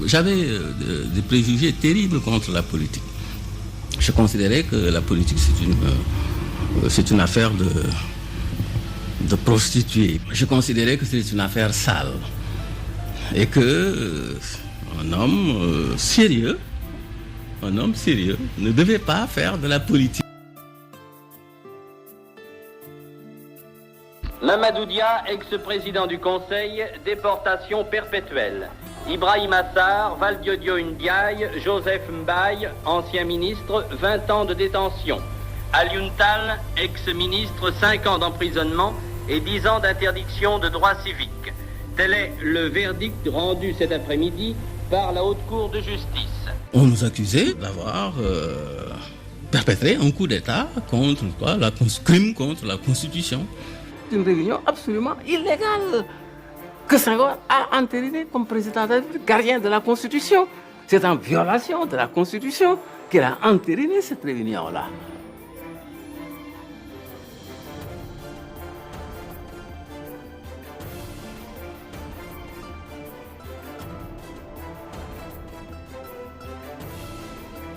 j'avais des préjugés terribles contre la politique. Je considérais que la politique, c'est une affaire de prostituées. Je considérais que c'est une affaire sale. Et que un homme sérieux ne devait pas faire de la politique. Mamadou Dia, ex-président du Conseil, déportation perpétuelle. Ibrahim Assar, Valdiodio Ndiaye, Joseph Mbaye, ancien ministre, 20 ans de détention. Alioune Tall, ex-ministre, 5 ans d'emprisonnement et 10 ans d'interdiction de droits civiques. Tel est le verdict rendu cet après-midi par la Haute Cour de justice. On nous accusait d'avoir perpétré un coup d'État crime contre la Constitution. C'est une réunion absolument illégale que Senghor a entériné comme président de la République, gardien de la Constitution. C'est en violation de la Constitution qu'il a entériné cette réunion-là.